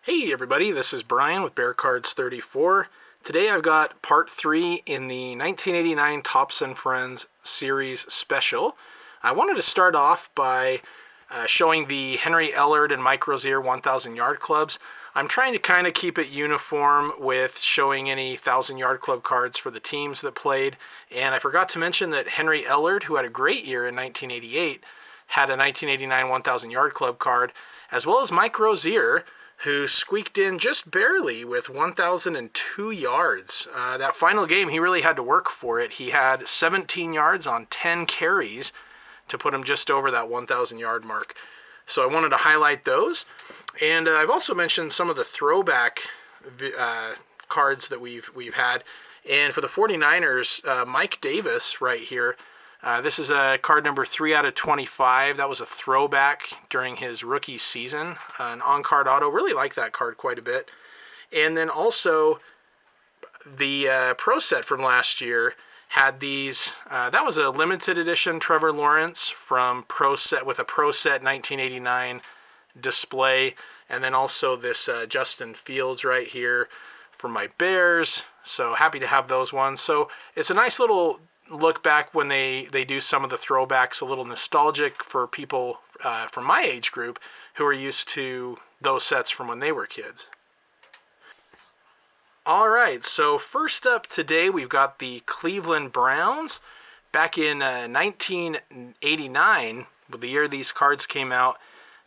Hey everybody, this is Brian with Bear Cards 34. Today I've got part 3 in the 1989 Topps and Friends series special. I wanted to start off by showing the Henry Ellard and Mike Rozier 1,000 yard clubs. I'm trying to kind of keep it uniform with showing any 1,000 yard club cards for the teams that played. And I forgot to mention that Henry Ellard, who had a great year in 1988, had a 1989 1,000 yard club card, as well as Mike Rozier, who squeaked in just barely with 1,002 yards. That final game, he really had to work for it. He had 17 yards on 10 carries to put him just over that 1,000 yard mark. So I wanted to highlight those. And I've also mentioned some of the throwback cards that we've had. And for the 49ers, Mike Davis right here, this is a card number 3 out of 25. That was a throwback during his rookie season. An on-card auto. Really like that card quite a bit. And then also the Pro Set from last year had these. That was a limited edition Trevor Lawrence from Pro Set with a Pro Set 1989 display. And then also this Justin Fields right here for my Bears. So happy to have those ones. So it's a nice little look back when they do some of the throwbacks, a little nostalgic for people from my age group who are used to those sets from when they were kids. All right, so first up today we've got the Cleveland Browns. Back in 1989, the year these cards came out,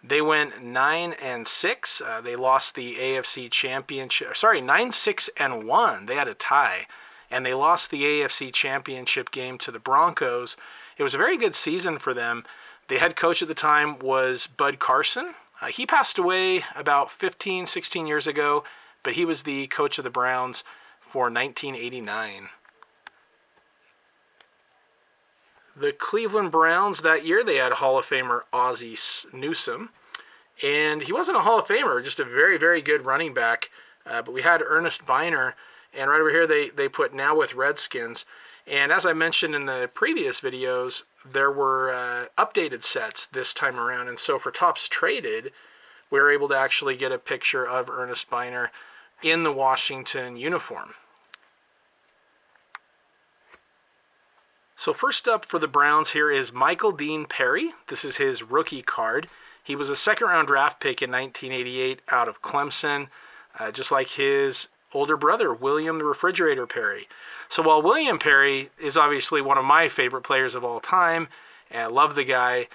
they went 9-6. They lost the AFC Championship. 9-6-1. They had a tie. And they lost the AFC Championship game to the Broncos. It was a very good season for them. The head coach at the time was Bud Carson. He passed away about 15, 16 years ago, but he was the coach of the Browns for 1989. The Cleveland Browns that year, they had Hall of Famer Ozzie Newsome. And he wasn't a Hall of Famer, just a very, very good running back. But we had Ernest Biner. And right over here, they put now with Redskins. And as I mentioned in the previous videos, there were updated sets this time around. And so for Topps Traded, we were able to actually get a picture of Ernest Biner in the Washington uniform. So first up for the Browns here is Michael Dean Perry. This is his rookie card. He was a second-round draft pick in 1988 out of Clemson, just like his older brother, William the Refrigerator Perry. So while William Perry is obviously one of my favorite players of all time, and I love the guy,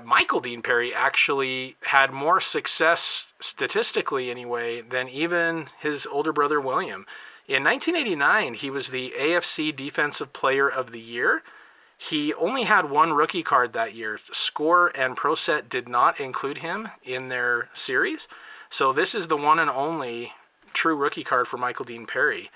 Michael Dean Perry actually had more success, statistically anyway, than even his older brother William. In 1989, he was the AFC Defensive Player of the Year. He only had one rookie card that year. Score and Pro Set did not include him in their series. So this is the one and only true rookie card for Michael Dean Perry.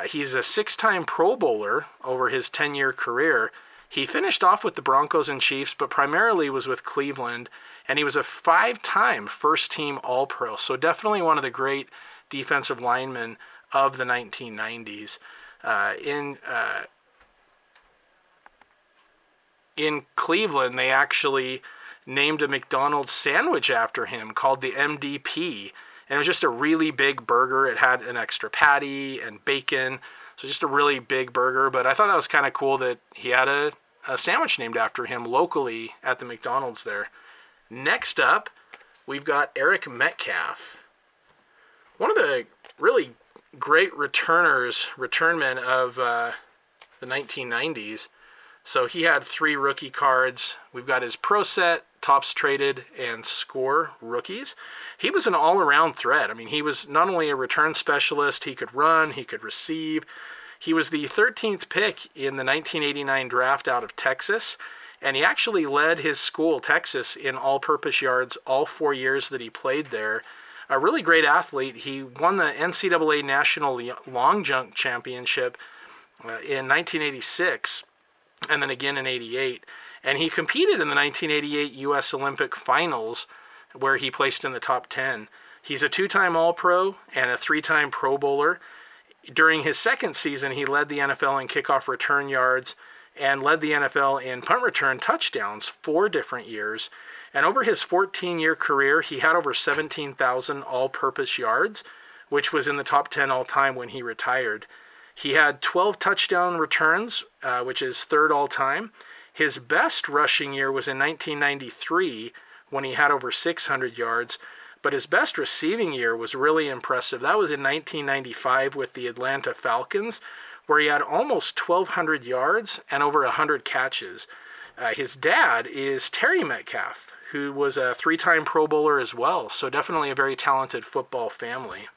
He's a 6-time Pro Bowler over his 10-year career. He finished off with the Broncos and Chiefs, but primarily was with Cleveland, and he was a 5-time first-team All-Pro, so definitely one of the great defensive linemen of the 1990s. In Cleveland, they actually named a McDonald's sandwich after him called the MDP. And it was just a really big burger. It had an extra patty and bacon. So just a really big burger. But I thought that was kind of cool that he had a sandwich named after him locally at the McDonald's there. Next up, we've got Eric Metcalf. One of the really great returnmen of the 1990s. So he had 3 rookie cards. We've got his Pro Set, Topps Traded, and Score rookies. He was an all-around threat. I mean, he was not only a return specialist, he could run, he could receive. He was the 13th pick in the 1989 draft out of Texas, and he actually led his school, Texas, in all-purpose yards all 4 years that he played there. A really great athlete. He won the NCAA National Long Jump Championship in 1986, and then again in 88. And he competed in the 1988 U.S. Olympic Finals, where he placed in the top 10. He's a 2-time All-Pro and a 3-time Pro Bowler. During his second season, he led the NFL in kickoff return yards and led the NFL in punt return touchdowns 4 different years. And over his 14-year career, he had over 17,000 all-purpose yards, which was in the top 10 all-time when he retired. He had 12 touchdown returns, which is third all-time. His best rushing year was in 1993 when he had over 600 yards, but his best receiving year was really impressive. That was in 1995 with the Atlanta Falcons, where he had almost 1,200 yards and over 100 catches. His dad is Terry Metcalf, who was a 3-time Pro Bowler as well, so definitely a very talented football family.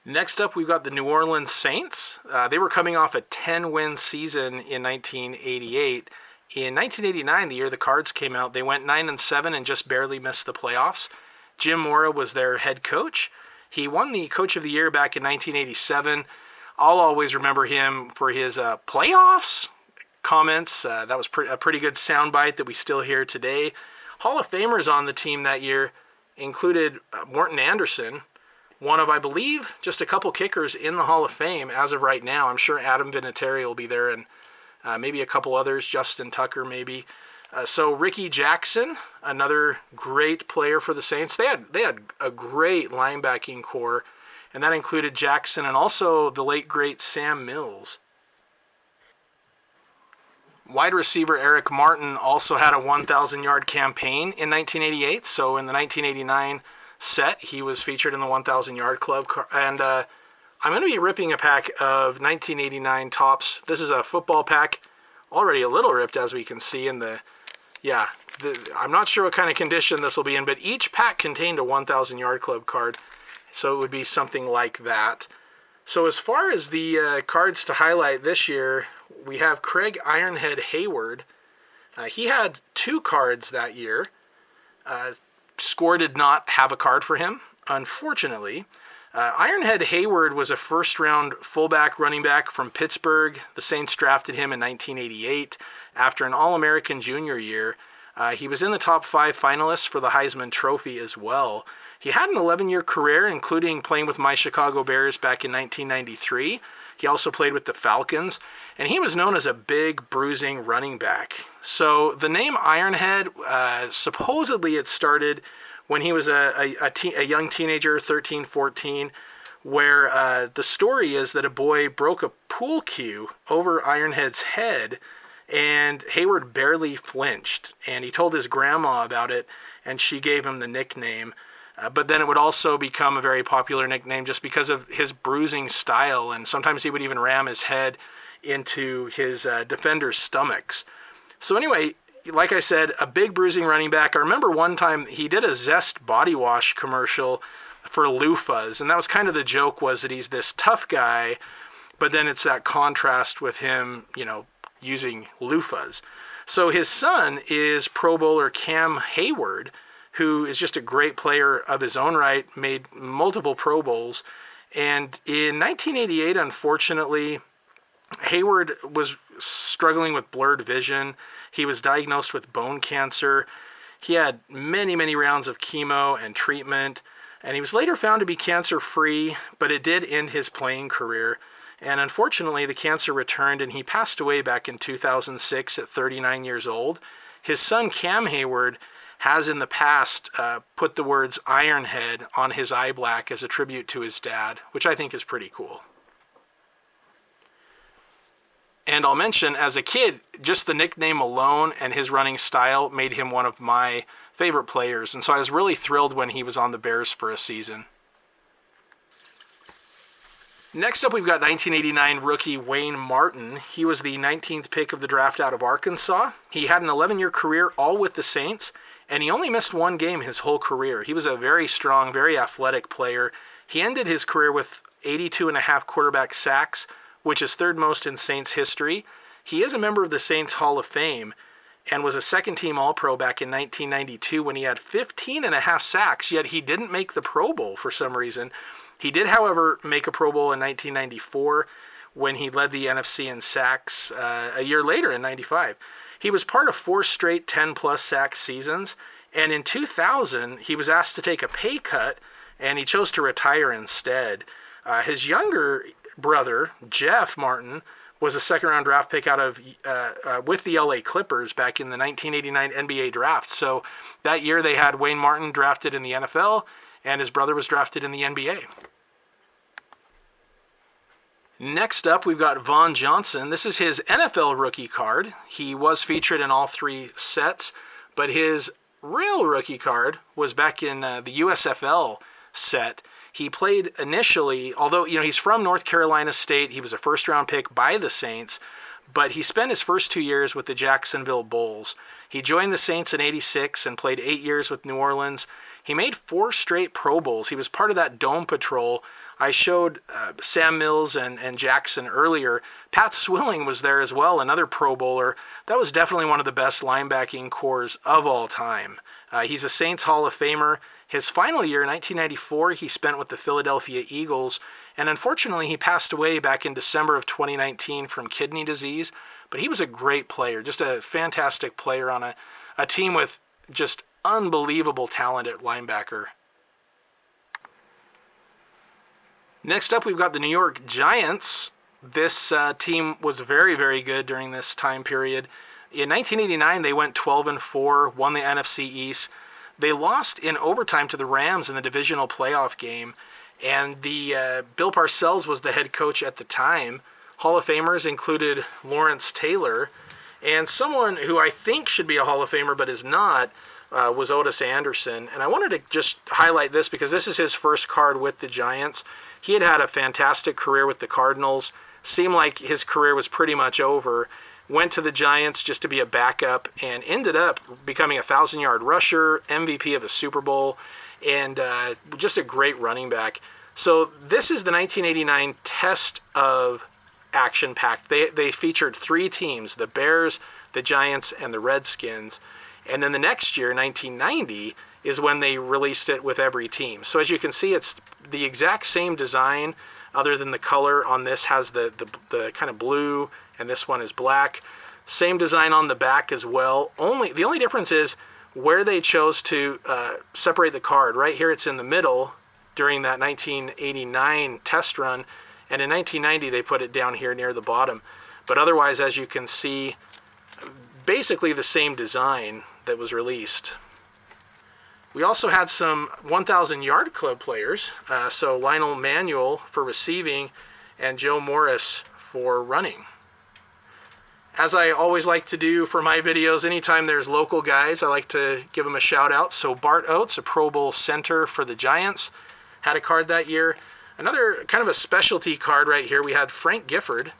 Next up, we've got the New Orleans Saints. They were coming off a 10-win season in 1988. In 1989, the year the Cards came out, they went 9-7 and just barely missed the playoffs. Jim Mora was their head coach. He won the Coach of the Year back in 1987. I'll always remember him for his playoffs comments. That was a pretty good soundbite that we still hear today. Hall of Famers on the team that year included Morton Anderson, one of, I believe, just a couple kickers in the Hall of Fame as of right now. I'm sure Adam Vinatieri will be there, and maybe a couple others, Justin Tucker maybe. So Ricky Jackson, another great player for the Saints. They had a great linebacking core, and that included Jackson and also the late great Sam Mills. Wide receiver Eric Martin also had a 1,000-yard campaign in 1988. So in the 1989 set, he was featured in the 1,000-yard club. And I'm going to be ripping a pack of 1989 tops. This is a football pack, already a little ripped as we can see in I'm not sure what kind of condition this will be in, but each pack contained a 1,000-yard club card. So it would be something like that. So as far as the cards to highlight this year, we have Craig Ironhead Hayward. He had 2 cards that year. Score did not have a card for him, unfortunately. Ironhead Hayward was a first-round fullback running back from Pittsburgh. The Saints drafted him in 1988 after an All-American junior year. He was in the top 5 finalists for the Heisman Trophy as well. He had an 11-year career, including playing with my Chicago Bears back in 1993. He also played with the Falcons, and he was known as a big, bruising running back. So the name Ironhead, supposedly it started when he was a young teenager, 13, 14, where the story is that a boy broke a pool cue over Ironhead's head, and Hayward barely flinched. And he told his grandma about it, and she gave him the nickname. But then it would also become a very popular nickname just because of his bruising style, and sometimes he would even ram his head into his defenders' stomachs. So anyway, like I said, a big bruising running back. I remember one time he did a Zest body wash commercial for loofahs, and that was kind of the joke, was that he's this tough guy, but then it's that contrast with him, using loofahs. So his son is Pro Bowler Cam Hayward, who is just a great player of his own right, made multiple Pro Bowls. And in 1988, unfortunately, Hayward was struggling with blurred vision. He was diagnosed with bone cancer. He had many, many rounds of chemo and treatment, and he was later found to be cancer-free, but it did end his playing career. And unfortunately, the cancer returned, and he passed away back in 2006 at 39 years old. His son, Cam Hayward, has in the past put the words Ironhead on his eye black as a tribute to his dad, which I think is pretty cool. And I'll mention, as a kid, just the nickname alone and his running style made him one of my favorite players. And so I was really thrilled when he was on the Bears for a season. Next up, we've got 1989 rookie Wayne Martin. He was the 19th pick of the draft out of Arkansas. He had an 11-year career all with the Saints, and he only missed 1 game his whole career. He was a very strong, very athletic player. He ended his career with 82.5 quarterback sacks, which is 3rd most in Saints history. He is a member of the Saints Hall of Fame and was a second-team All-Pro back in 1992 when he had 15.5 sacks, yet he didn't make the Pro Bowl for some reason. He did, however, make a Pro Bowl in 1994 when he led the NFC in sacks a year later in 95. He was part of 4 straight 10-plus sack seasons, and in 2000, he was asked to take a pay cut, and he chose to retire instead. His younger brother, Jeff Martin, was a second-round draft pick out of with the LA Clippers back in the 1989 NBA draft. So that year they had Wayne Martin drafted in the NFL, and his brother was drafted in the NBA. Next up, we've got Vaughn Johnson. This is his NFL rookie card. He was featured in all three sets, but his real rookie card was back in the USFL set. He played initially, although he's from North Carolina State. He was a first-round pick by the Saints, but he spent his first 2 years with the Jacksonville Bulls. He joined the Saints in '86 and played 8 years with New Orleans. He made 4 straight Pro Bowls. He was part of that Dome Patrol. I showed Sam Mills and Jackson earlier. Pat Swilling was there as well, another Pro Bowler. That was definitely one of the best linebacking cores of all time. He's a Saints Hall of Famer. His final year, 1994, he spent with the Philadelphia Eagles, and unfortunately he passed away back in December of 2019 from kidney disease. But he was a great player, just a fantastic player on a team with just unbelievable talent at linebacker. Next up, we've got the New York Giants. This team was very, very good during this time period. In 1989, they went 12-4, won the NFC East. They lost in overtime to the Rams in the divisional playoff game, and the Bill Parcells was the head coach at the time. Hall of Famers included Lawrence Taylor, and someone who I think should be a Hall of Famer but is not was Otis Anderson. And I wanted to just highlight this because this is his first card with the Giants. He had had a fantastic career with the Cardinals. Seemed like his career was pretty much over. Went to the Giants just to be a backup and ended up becoming a 1,000-yard rusher, MVP of a Super Bowl, and just a great running back. So this is the 1989 test of action-packed. They featured 3 teams, the Bears, the Giants, and the Redskins. And then the next year, 1990, is when they released it with every team. So as you can see, it's the exact same design, other than the color on this has the kind of blue, and this one is black. Same design on the back as well. The only difference is where they chose to separate the card. Right here it's in the middle during that 1989 test run, and in 1990 they put it down here near the bottom. But otherwise, as you can see, basically the same design that was released. We also had some 1,000-yard club players, so Lionel Manuel for receiving and Joe Morris for running. As I always like to do for my videos, anytime there's local guys, I like to give them a shout out. So Bart Oats, a Pro Bowl center for the Giants, had a card that year. Another kind of a specialty card right here, we had Frank Gifford.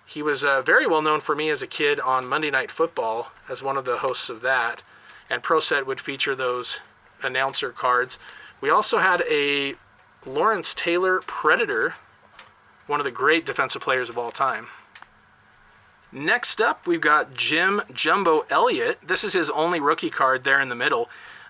He was very well known for me as a kid on Monday Night Football as one of the hosts of that, and ProSet would feature those announcer cards. We also had a Lawrence Taylor Predator, one of the great defensive players of all time. Next up, we've got Jim Jumbo Elliott. This is his only rookie card there in the middle.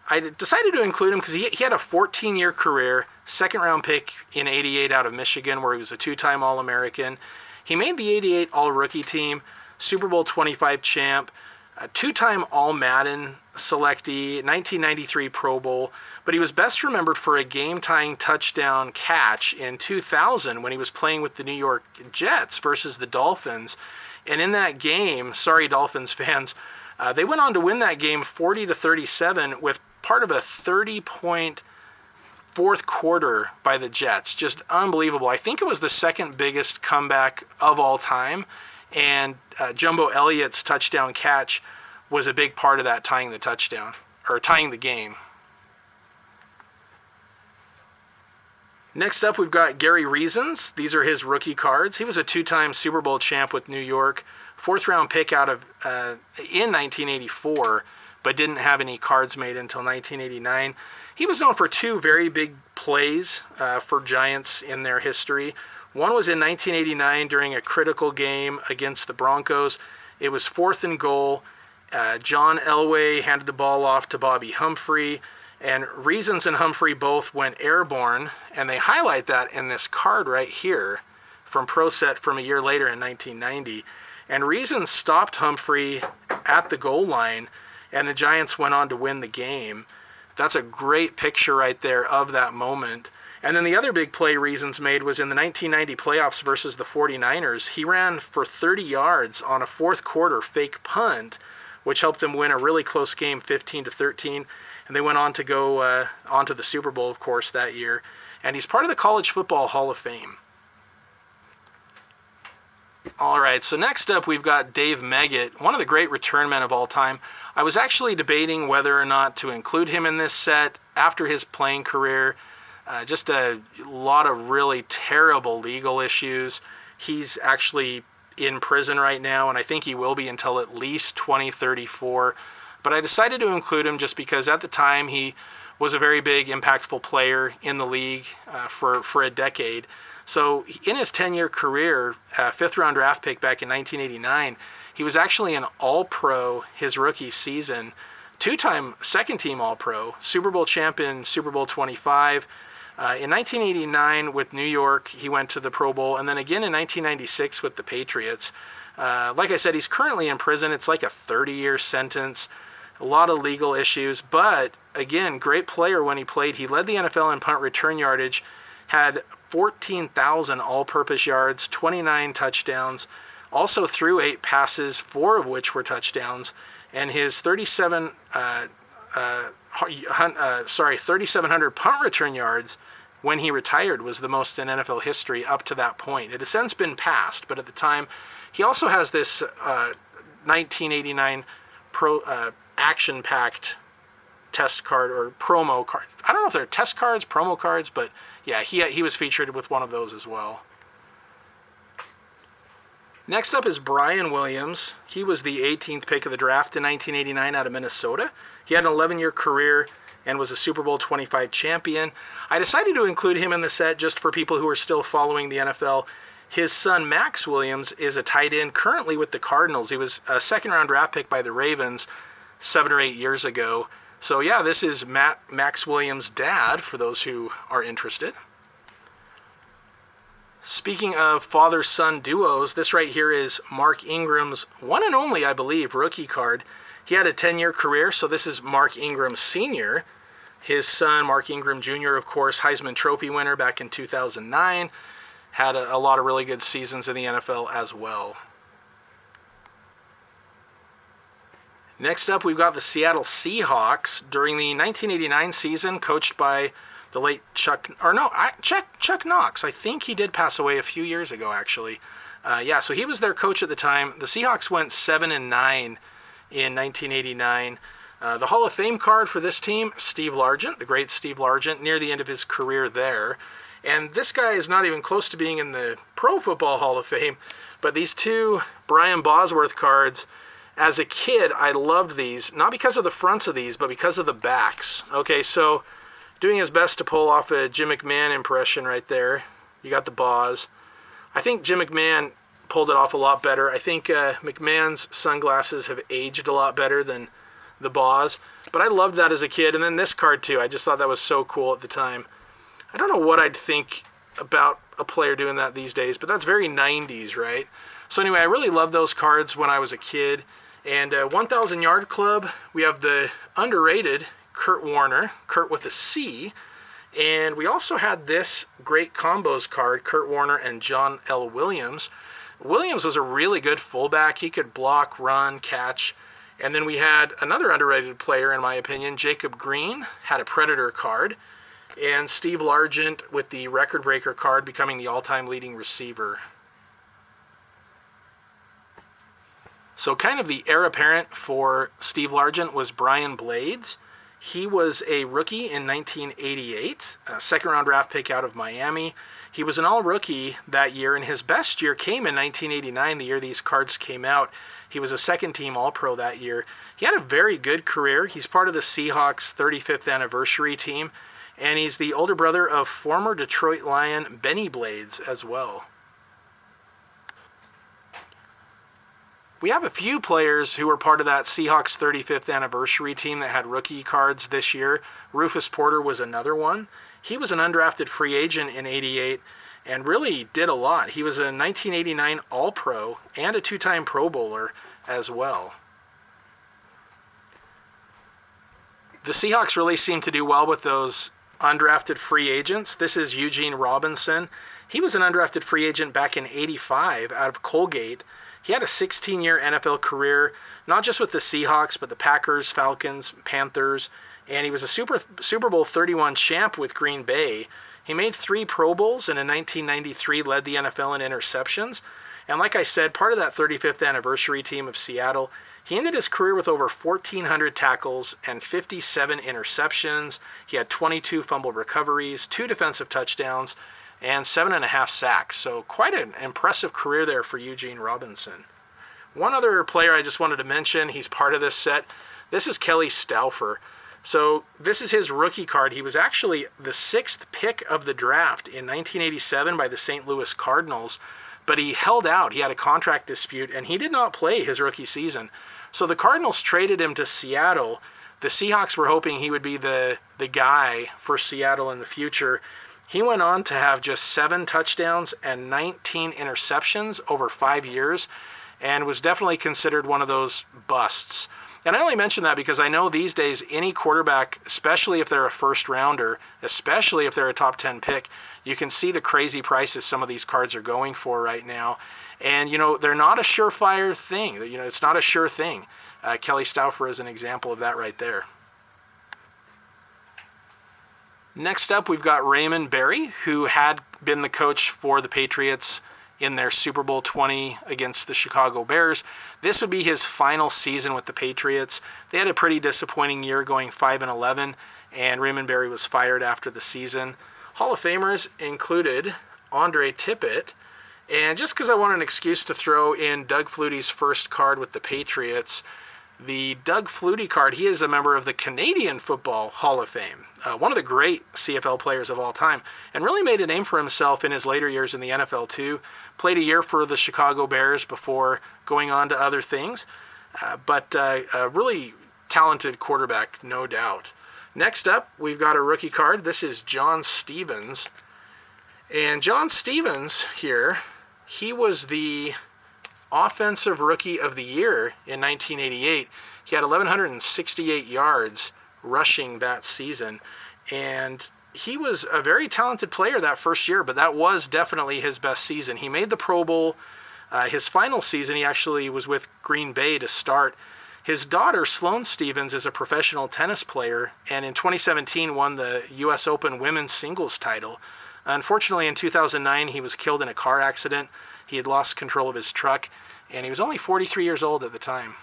I decided to include him because he had a 14-year career, second-round pick in '88 out of Michigan, where he was a 2-time All-American. He made the '88 All-Rookie team, Super Bowl 25 champ, a 2-time All-Madden selectee, 1993 Pro Bowl, but he was best remembered for a game-tying touchdown catch in 2000 when he was playing with the New York Jets versus the Dolphins. And in that game, sorry Dolphins fans, they went on to win that game 40-37 with part of a 30-point fourth quarter by the Jets. Just unbelievable. I think it was the second biggest comeback of all time, and Jumbo Elliott's touchdown catch was a big part of that, tying the game. Next up, we've got Gary Reasons. These are his rookie cards. He was a 2-time Super Bowl champ with New York, 4th-round pick out of in 1984, but didn't have any cards made until 1989. He was known for 2 very big plays for Giants in their history. One was in 1989 during a critical game against the Broncos. It was 4th and goal. John Elway handed the ball off to Bobby Humphrey, and Reasons and Humphrey both went airborne, and they highlight that in this card right here from ProSet from a year later in 1990. And Reasons stopped Humphrey at the goal line, and the Giants went on to win the game. That's a great picture right there of that moment. And then the other big play Reasons made was in the 1990 playoffs versus the 49ers. He ran for 30 yards on a fourth quarter fake punt, which helped them win a really close game, 15-13. And they went on to go on to the Super Bowl, of course, that year. And he's part of the College Football Hall of Fame. All right, so next up we've got Dave Megat, one of the great return men of all time. I was actually debating whether or not to include him in this set after his playing career. Just a lot of really terrible legal issues. He's actually in prison right now, and I think he will be until at least 2034. But I decided to include him just because at the time he was a very big, impactful player in the league for a decade. So in his 10-year career, fifth-round draft pick back in 1989, he was actually an All-Pro his rookie season, two-time second-team All-Pro, Super Bowl champion, Super Bowl 25. In 1989 with New York, he went to the Pro Bowl, and then again in 1996 with the Patriots. Like I said, he's currently in prison. It's like a 30-year sentence, a lot of legal issues, but again, great player when he played. He led the NFL in punt return yardage, had 14,000 all-purpose yards, 29 touchdowns, also threw 8 passes, 4 of which were touchdowns, and his 3,700 punt return yards when he retired was the most in NFL history up to that point. It has since been passed, but at the time, he also has this 1989 action-packed test card or promo card. I don't know if they're test cards, promo cards, but yeah, he was featured with one of those as well. Next up is Brian Williams. He was the 18th pick of the draft in 1989 out of Minnesota. He had an 11-year career and was a Super Bowl 25 champion. I decided to include him in the set just for people who are still following the NFL. His son, Max Williams, is a tight end currently with the Cardinals. He was a second-round draft pick by the Ravens 7 or 8 years ago. So yeah, this is Max Williams' dad, for those who are interested. Speaking of father-son duos, this right here is Mark Ingram's one and only, I believe, rookie card. He had a 10-year career, so this is Mark Ingram Sr. His son, Mark Ingram Jr., of course, Heisman Trophy winner back in 2009. Had a lot of really good seasons in the NFL as well. Next up, we've got the Seattle Seahawks. During the 1989 season, coached by the late Chuck Knox. I think he did pass away a few years ago, actually. So he was their coach at the time. The Seahawks went 7-9 in 1989. The Hall of Fame card for this team, Steve Largent, the great Steve Largent, near the end of his career there. And this guy is not even close to being in the Pro Football Hall of Fame, but these two Brian Bosworth cards, as a kid, I loved these, not because of the fronts of these, but because of the backs. Okay, so doing his best to pull off a Jim McMahon impression right there. You got the Boz. I think Jim McMahon pulled it off a lot better. I think McMahon's sunglasses have aged a lot better than the Boz, but I loved that as a kid. And then this card too, I just thought that was so cool at the time. I don't know what I'd think about a player doing that these days, but that's very 90s, right? So anyway, I really loved those cards when I was a kid. And 1,000 Yard Club, we have the underrated Kurt Warner, Kurt with a C. And we also had this great combos card, Kurt Warner and John L. Williams. Williams was a really good fullback. He could block, run, catch. And then we had another underrated player, in my opinion, Jacob Green, had a Predator card. And Steve Largent with the record breaker card, becoming the all-time leading receiver. So kind of the heir apparent for Steve Largent was Brian Blades. He was a rookie in 1988, a second-round draft pick out of Miami. He was an all-rookie that year, and his best year came in 1989, the year these cards came out. He was a second-team All-Pro that year. He had a very good career. He's part of the Seahawks' 35th anniversary team, and he's the older brother of former Detroit Lion Benny Blades as well. We have a few players who were part of that Seahawks 35th anniversary team that had rookie cards this year. Rufus Porter was another one. He was an undrafted free agent in 88 and really did a lot. He was a 1989 All-Pro and a two-time Pro Bowler as well. The Seahawks really seemed to do well with those undrafted free agents. This is Eugene Robinson. He was an undrafted free agent back in '85 out of Colgate. He had a 16-year NFL career, not just with the Seahawks, but the Packers, Falcons, Panthers, and he was a Super Bowl 31 champ with Green Bay. He made 3 Pro Bowls, and in 1993 led the NFL in interceptions. And like I said, part of that 35th anniversary team of Seattle. He ended his career with over 1,400 tackles and 57 interceptions. He had 22 fumble recoveries, 2 defensive touchdowns, and 7.5 sacks. So quite an impressive career there for Eugene Robinson. One other player I just wanted to mention, he's part of this set. This is Kelly Stouffer. So this is his rookie card. He was actually the 6th pick of the draft in 1987 by the St. Louis Cardinals, but he held out. He had a contract dispute, and he did not play his rookie season. So the Cardinals traded him to Seattle. The Seahawks were hoping he would be the guy for Seattle in the future. He went on to have just 7 touchdowns and 19 interceptions over 5 years, and was definitely considered one of those busts. And I only mention that because I know these days any quarterback, especially if they're a first rounder, especially if they're a top 10 pick, you can see the crazy prices some of these cards are going for right now. And, they're not a surefire thing. It's not a sure thing. Kelly Stouffer is an example of that right there. Next up, we've got Raymond Berry, who had been the coach for the Patriots in their Super Bowl 20 against the Chicago Bears. This would be his final season with the Patriots. They had a pretty disappointing year, going 5-11, and Raymond Berry was fired after the season. Hall of Famers included Andre Tippett, and just because I want an excuse to throw in Doug Flutie's first card with the Patriots, the Doug Flutie card, he is a member of the Canadian Football Hall of Fame, one of the great CFL players of all time, and really made a name for himself in his later years in the NFL too. Played a year for the Chicago Bears before going on to other things, but a really talented quarterback, no doubt. Next up, we've got a rookie card. This is John Stevens. And John Stevens here, he was the Offensive Rookie of the Year in 1988. He had 1,168 yards rushing that season, and he was a very talented player that first year, but that was definitely his best season. He made the Pro Bowl. His final season, he actually was with Green Bay to start. His daughter, Sloane Stevens, is a professional tennis player, and in 2017 won the U.S. Open women's singles title. Unfortunately, in 2009, he was killed in a car accident. He had lost control of his truck, and he was only 43 years old at the time.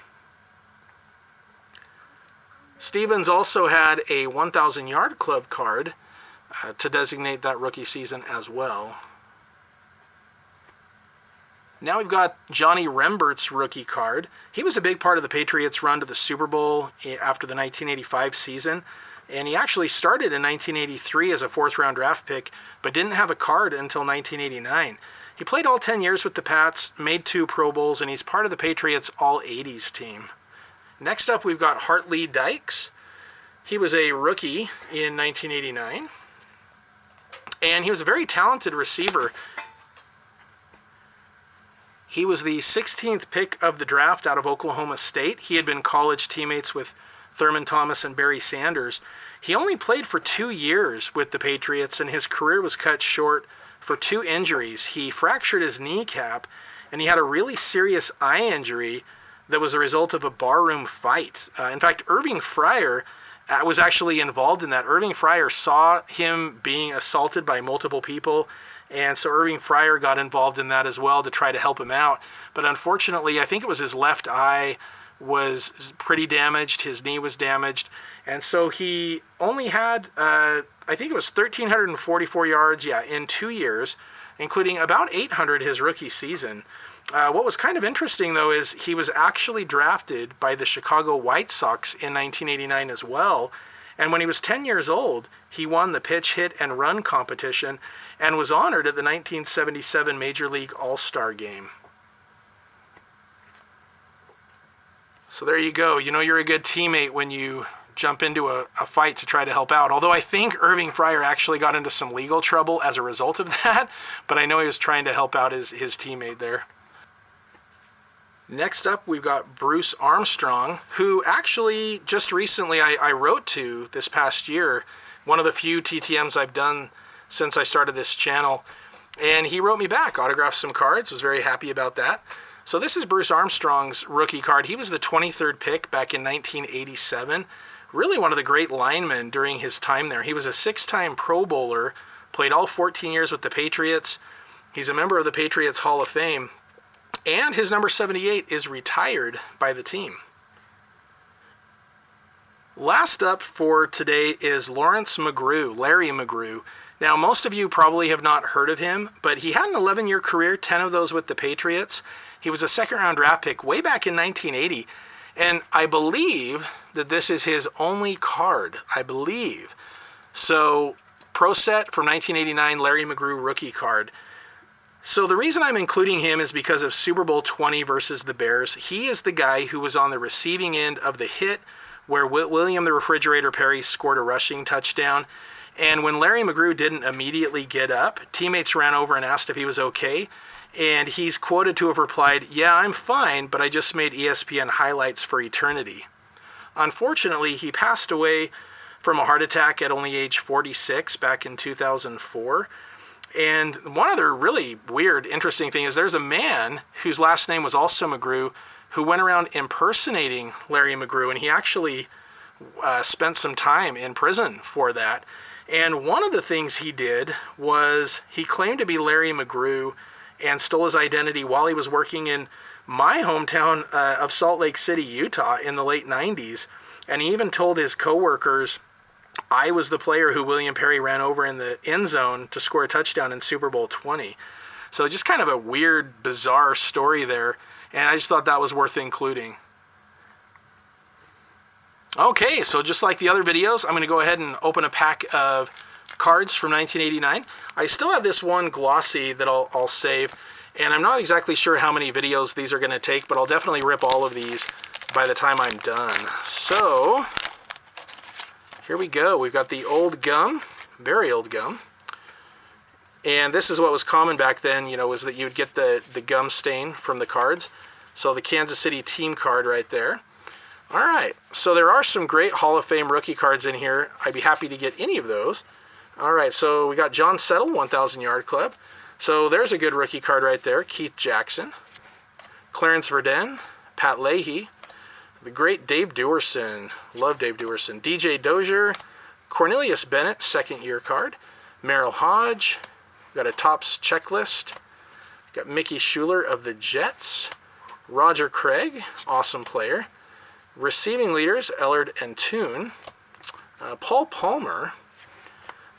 Stevens also had a 1,000-yard club card to designate that rookie season as well. Now we've got Johnny Rembert's rookie card. He was a big part of the Patriots' run to the Super Bowl after the 1985 season, and he actually started in 1983 as a 4th-round draft pick, but didn't have a card until 1989. He played all 10 years with the Pats, made 2 Pro Bowls, and he's part of the Patriots' All-80s team. Next up, we've got Hartley Dykes. He was a rookie in 1989, and he was a very talented receiver. He was the 16th pick of the draft out of Oklahoma State. He had been college teammates with Thurman Thomas and Barry Sanders. He only played for 2 years with the Patriots, and his career was cut short for 2 injuries. He fractured his kneecap, and he had a really serious eye injury that was a result of a barroom fight. In fact, Irving Fryer was actually involved in that. Irving Fryer saw him being assaulted by multiple people, and so Irving Fryer got involved in that as well to try to help him out. But unfortunately, I think it was his left eye was pretty damaged, his knee was damaged, and so he only had, I think it was 1,344 yards, in 2 years, including about 800 his rookie season. What was kind of interesting, though, is he was actually drafted by the Chicago White Sox in 1989 as well, and when he was 10 years old, he won the pitch, hit, and run competition and was honored at the 1977 Major League All-Star Game. So there you go. You know you're a good teammate when you jump into a fight to try to help out. Although I think Irving Fryer actually got into some legal trouble as a result of that, but I know he was trying to help out his teammate there. Next up, we've got Bruce Armstrong, who actually just recently I wrote to this past year one of the few TTMs I've done since I started this channel. And he wrote me back, autographed some cards, was very happy about that. So this is Bruce Armstrong's rookie card. He was the 23rd pick back in 1987. Really one of the great linemen during his time there. He was a 6-time Pro Bowler, played all 14 years with the Patriots. He's a member of the Patriots Hall of Fame. And his number 78 is retired by the team. Last up for today is Lawrence McGrew, Larry McGrew. Now, most of you probably have not heard of him, but he had an 11-year career, 10 of those with the Patriots. He was a second-round draft pick way back in 1980, and I believe that this is his only card, I believe. So, Pro Set from 1989, Larry McGrew rookie card. So the reason I'm including him is because of Super Bowl 20 versus the Bears. He is the guy who was on the receiving end of the hit where William the Refrigerator Perry scored a rushing touchdown. And when Larry McGrew didn't immediately get up, teammates ran over and asked if he was okay. And he's quoted to have replied, "Yeah, I'm fine, but I just made ESPN highlights for eternity." Unfortunately, he passed away from a heart attack at only age 46 back in 2004. And one other really weird, interesting thing is there's a man whose last name was also McGrew who went around impersonating Larry McGrew, and he actually spent some time in prison for that. And one of the things he did was he claimed to be Larry McGrew and stole his identity while he was working in my hometown of Salt Lake City, Utah in the late 90s. And he even told his coworkers, I was the player who William Perry ran over in the end zone to score a touchdown in Super Bowl 20. So just kind of a weird, bizarre story there. And I just thought that was worth including. Okay, so just like the other videos, I'm going to go ahead and open a pack of cards from 1989. I still have this one glossy that I'll save, and I'm not exactly sure how many videos these are going to take, but I'll definitely rip all of these by the time I'm done. So, here we go. We've got the old gum, very old gum. And this is what was common back then, you know, was that you'd get the gum stain from the cards. So the Kansas City team card right there. All right, so there are some great Hall of Fame rookie cards in here. I'd be happy to get any of those. All right, so we got John Settle, 1,000 Yard Club. So there's a good rookie card right there. Keith Jackson, Clarence Verdun, Pat Leahy, the great Dave Duerson. Love Dave Duerson. DJ Dozier, Cornelius Bennett, second-year card. Merrill Hodge. Got a Topps checklist. Got Mickey Schuler of the Jets. Roger Craig, awesome player. Receiving leaders, Ellard and Toon. Paul Palmer,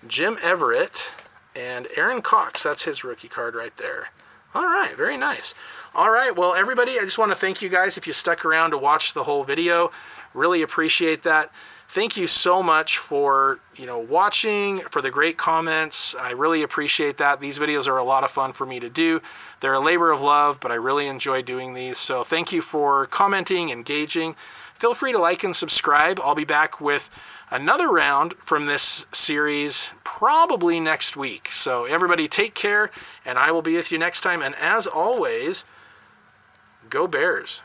Jim Everett, and Aaron Cox. That's his rookie card right there. All right, very nice. All right, well, everybody, I just want to thank you guys if you stuck around to watch the whole video. Really appreciate that. Thank you so much for, watching, for the great comments. I really appreciate that. These videos are a lot of fun for me to do. They're a labor of love, but I really enjoy doing these. So thank you for commenting, engaging. Feel free to like and subscribe. I'll be back with another round from this series probably next week. So everybody take care, and I will be with you next time. And as always, go Bears.